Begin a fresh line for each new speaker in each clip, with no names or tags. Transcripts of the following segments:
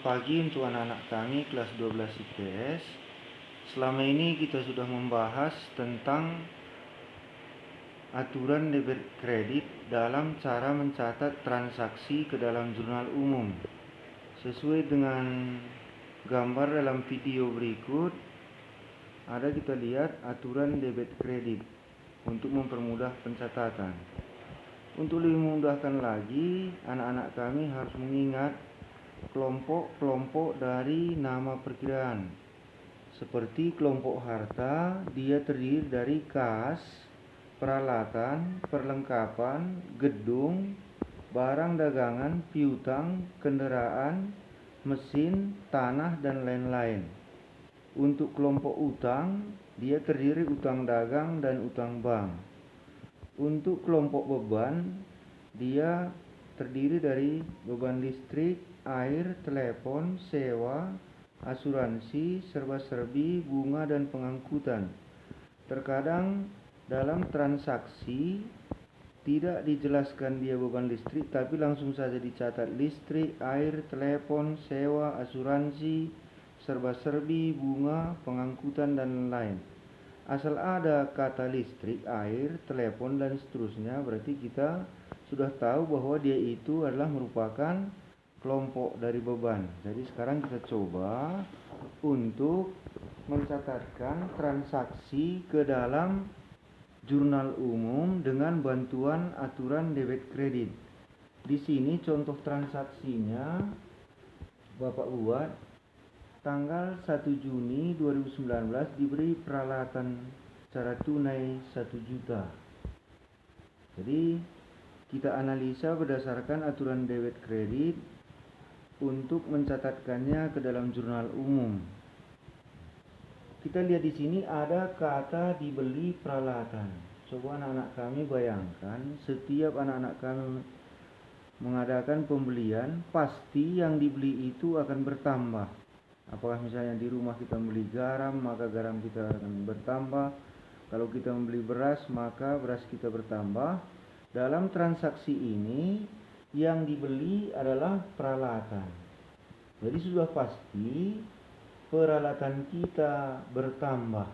Selamat pagi untuk anak-anak kami kelas 12 IPS. Selama ini kita sudah membahas tentang aturan debit kredit dalam cara mencatat transaksi ke dalam jurnal umum. Sesuai dengan gambar dalam video berikut, ada kita lihat aturan debit kredit untuk mempermudah pencatatan. Untuk lebih memudahkan lagi, anak-anak kami harus mengingat kelompok-kelompok dari nama perkiraan. Seperti kelompok harta, dia terdiri dari kas, peralatan, perlengkapan, gedung, barang dagangan, piutang, kendaraan, mesin, tanah, dan lain-lain. Untuk kelompok utang, dia terdiri utang dagang dan utang bank. Untuk kelompok beban, dia terdiri dari beban listrik, air, telepon, sewa, asuransi, serba-serbi, bunga, dan pengangkutan. Terkadang dalam transaksi tidak dijelaskan dia beban listrik, tapi langsung saja dicatat listrik, air, telepon, sewa, asuransi, serba-serbi, bunga, pengangkutan, dan lain-lain. Asal ada kata listrik, air, telepon, dan seterusnya, berarti kita sudah tahu bahwa dia itu adalah merupakan kelompok dari beban. Jadi sekarang kita coba untuk mencatatkan transaksi ke dalam jurnal umum dengan bantuan aturan debit kredit. Di sini contoh transaksinya Bapak buat tanggal 1 Juni 2019 diberi peralatan secara tunai 1 juta. Jadi kita analisa berdasarkan aturan debit kredit untuk mencatatkannya ke dalam jurnal umum. Kita lihat di sini ada kata dibeli peralatan. Coba anak-anak kami bayangkan, setiap anak-anak kami mengadakan pembelian, pasti yang dibeli itu akan bertambah. Apakah misalnya di rumah kita membeli garam, maka garam kita akan bertambah. Kalau kita membeli beras, maka beras kita bertambah. Dalam transaksi ini yang dibeli adalah peralatan. Jadi sudah pasti peralatan kita bertambah.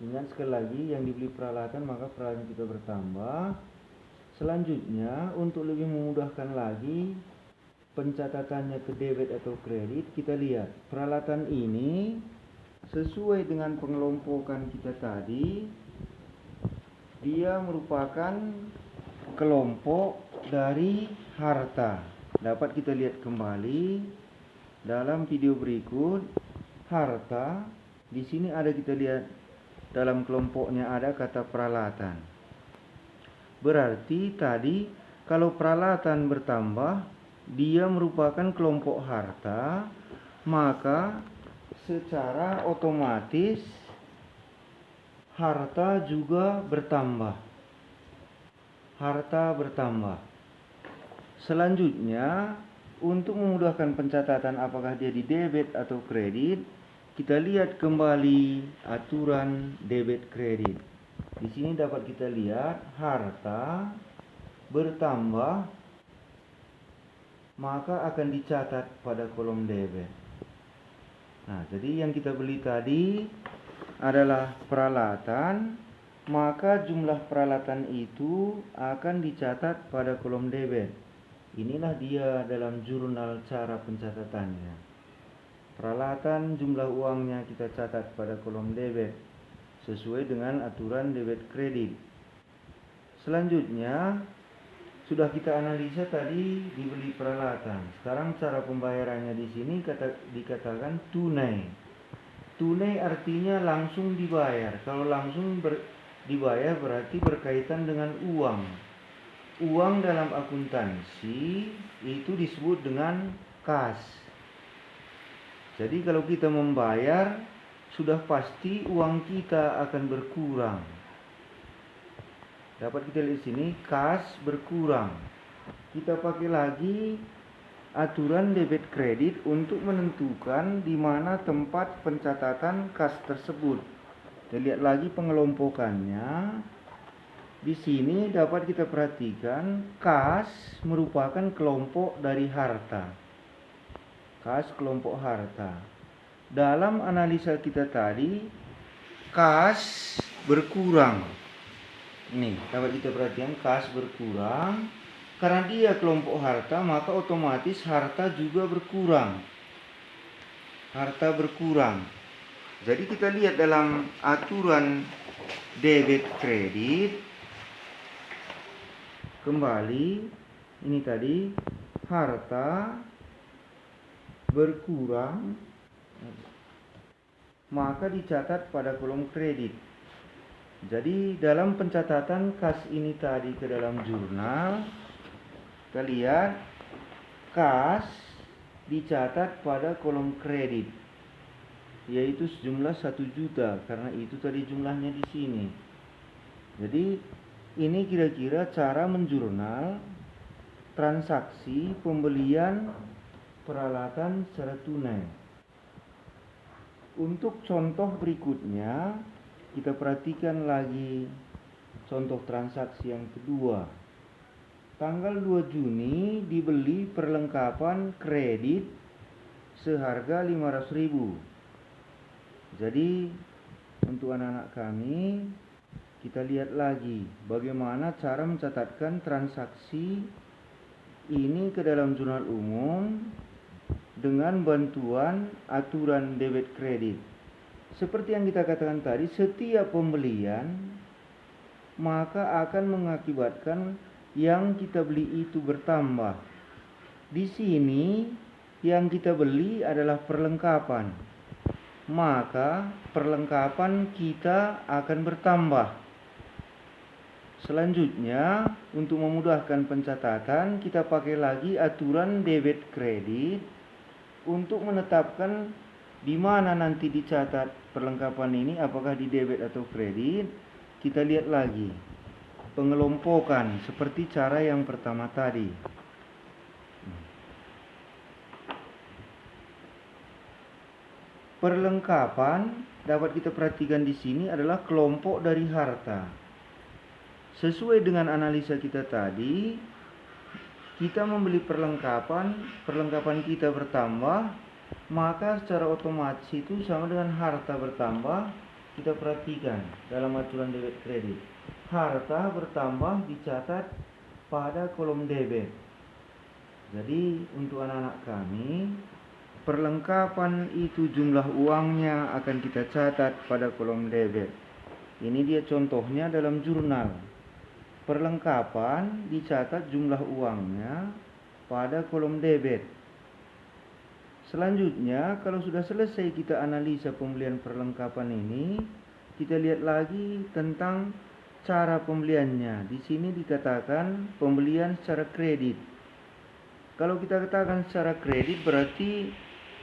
Ingat sekali lagi, yang dibeli peralatan maka peralatan kita bertambah. Selanjutnya, untuk lebih memudahkan lagi pencatatannya ke debit atau kredit, kita lihat peralatan ini sesuai dengan pengelompokan kita tadi, dia merupakan kelompok dari harta. Dapat kita lihat kembali dalam video berikut. Harta di sini ada, kita lihat dalam kelompoknya ada kata peralatan. Berarti tadi kalau peralatan bertambah, dia merupakan kelompok harta, maka secara otomatis harta juga bertambah. Harta bertambah. Selanjutnya, untuk memudahkan pencatatan apakah dia di debit atau kredit, kita lihat kembali aturan debit kredit. Di sini dapat kita lihat harta bertambah, maka akan dicatat pada kolom debit. Nah, jadi yang kita beli tadi adalah peralatan, maka jumlah peralatan itu akan dicatat pada kolom debit. Inilah dia dalam jurnal cara pencatatannya. Peralatan, jumlah uangnya kita catat pada kolom debit sesuai dengan aturan debit kredit. Selanjutnya, sudah kita analisa tadi dibeli peralatan. Sekarang cara pembayarannya di sini dikatakan tunai. Tunai artinya langsung dibayar. Kalau langsung dibayar berarti berkaitan dengan uang. Uang dalam akuntansi itu disebut dengan kas. Jadi kalau kita membayar, sudah pasti uang kita akan berkurang. Dapat kita lihat di sini, kas berkurang. Kita pakai lagi aturan debit kredit untuk menentukan di mana tempat pencatatan kas tersebut. Kita lihat lagi pengelompokannya. Di sini dapat kita perhatikan kas merupakan kelompok dari harta. Kas kelompok harta. Dalam analisa kita tadi, kas berkurang. Ini dapat kita perhatikan, kas berkurang. Karena dia kelompok harta, maka otomatis harta juga berkurang. Harta berkurang. Jadi kita lihat dalam aturan debit kredit. Kembali, ini tadi harta berkurang, maka dicatat pada kolom kredit. Jadi dalam pencatatan kas ini tadi ke dalam jurnal, kita lihat kas dicatat pada kolom kredit, yaitu sejumlah 1 juta, karena itu tadi jumlahnya di sini. Jadi ini kira-kira cara menjurnal transaksi pembelian peralatan secara tunai. Untuk contoh berikutnya, kita perhatikan lagi contoh transaksi yang kedua. Tanggal 2 Juni dibeli perlengkapan kredit seharga 500.000. Jadi untuk anak-anak kami, kita lihat lagi bagaimana cara mencatatkan transaksi ini ke dalam jurnal umum dengan bantuan aturan debit kredit. Seperti yang kita katakan tadi, setiap pembelian maka akan mengakibatkan yang kita beli itu bertambah. Di sini yang kita beli adalah perlengkapan, maka perlengkapan kita akan bertambah. Selanjutnya, untuk memudahkan pencatatan, kita pakai lagi aturan debit kredit untuk menetapkan di mana nanti dicatat perlengkapan ini, apakah di debit atau kredit. Kita lihat lagi pengelompokan seperti cara yang pertama tadi. Perlengkapan dapat kita perhatikan di sini adalah kelompok dari harta. Sesuai dengan analisa kita tadi, kita membeli perlengkapan kita bertambah, maka secara otomatis itu sama dengan harta bertambah. Kita perhatikan dalam aturan debit kredit, harta bertambah dicatat pada kolom debit. Jadi untuk anak-anak kami, perlengkapan itu jumlah uangnya akan kita catat pada kolom debit. Ini dia contohnya dalam jurnal. Perlengkapan dicatat jumlah uangnya pada kolom debit. Selanjutnya, kalau sudah selesai kita analisa pembelian perlengkapan ini, kita lihat lagi tentang cara pembeliannya. Di sini dikatakan pembelian secara kredit. Kalau kita katakan secara kredit berarti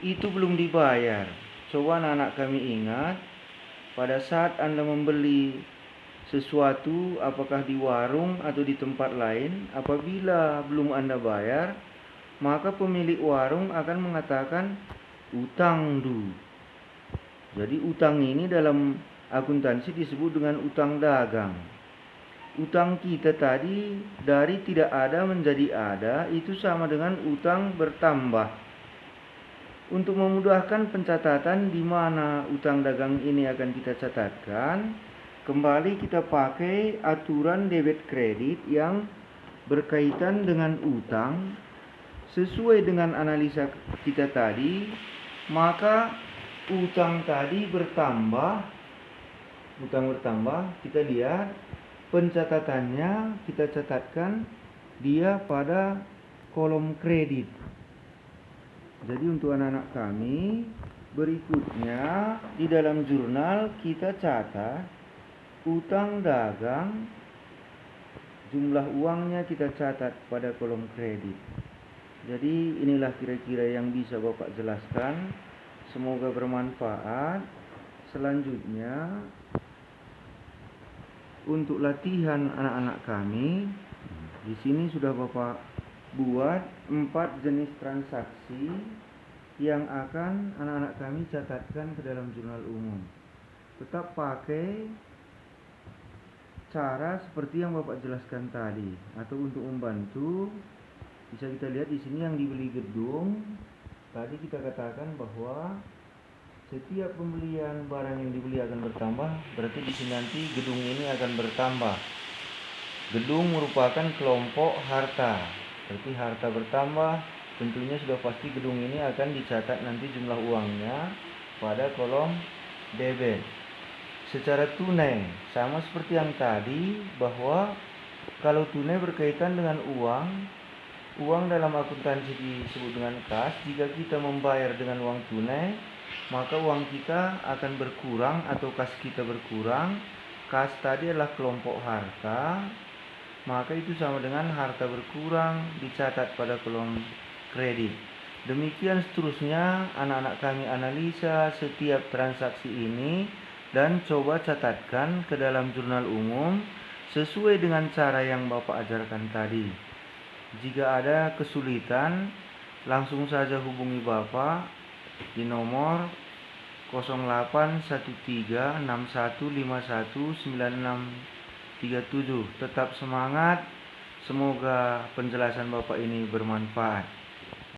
itu belum dibayar. Coba anak-anak kami ingat, pada saat Anda membeli sesuatu, apakah di warung atau di tempat lain, apabila belum Anda bayar, maka pemilik warung akan mengatakan utang dulu. Jadi utang ini dalam akuntansi disebut dengan utang dagang. Utang kita tadi dari tidak ada menjadi ada, itu sama dengan utang bertambah. Untuk memudahkan pencatatan di mana utang dagang ini akan kita catatkan, kembali kita pakai aturan debit kredit yang berkaitan dengan utang. Sesuai dengan analisa kita tadi, maka utang tadi bertambah. Utang bertambah, kita lihat pencatatannya, kita catatkan dia pada kolom kredit. Jadi untuk anak-anak kami, berikutnya di dalam jurnal kita catat utang dagang, jumlah uangnya kita catat pada kolom kredit. Jadi inilah kira-kira yang bisa Bapak jelaskan. Semoga bermanfaat. Selanjutnya, untuk latihan anak-anak kami, di sini sudah Bapak buat 4 jenis transaksi yang akan anak-anak kami catatkan ke dalam jurnal umum. Tetap pakai cara seperti yang Bapak jelaskan tadi, atau untuk membantu bisa kita lihat di sini yang dibeli gedung tadi tadi kita katakan bahwa setiap pembelian barang yang dibeli akan bertambah, berarti di sini nanti gedung ini akan bertambah. Gedung merupakan kelompok harta, berarti harta bertambah, tentunya sudah pasti gedung ini akan dicatat nanti jumlah uangnya pada kolom debit. Secara tunai, sama seperti yang tadi, bahwa kalau tunai berkaitan dengan uang dalam akuntansi disebut dengan kas. Jika kita membayar dengan uang tunai, maka uang kita akan berkurang atau kas kita berkurang. Kas tadi adalah kelompok harta, maka itu sama dengan harta berkurang dicatat pada kolom kredit. Demikian seterusnya anak-anak kami analisa setiap transaksi ini dan coba catatkan ke dalam jurnal umum sesuai dengan cara yang Bapak ajarkan tadi. Jika ada kesulitan, langsung saja hubungi Bapak di nomor 081361519637. Tetap semangat, semoga penjelasan Bapak ini bermanfaat.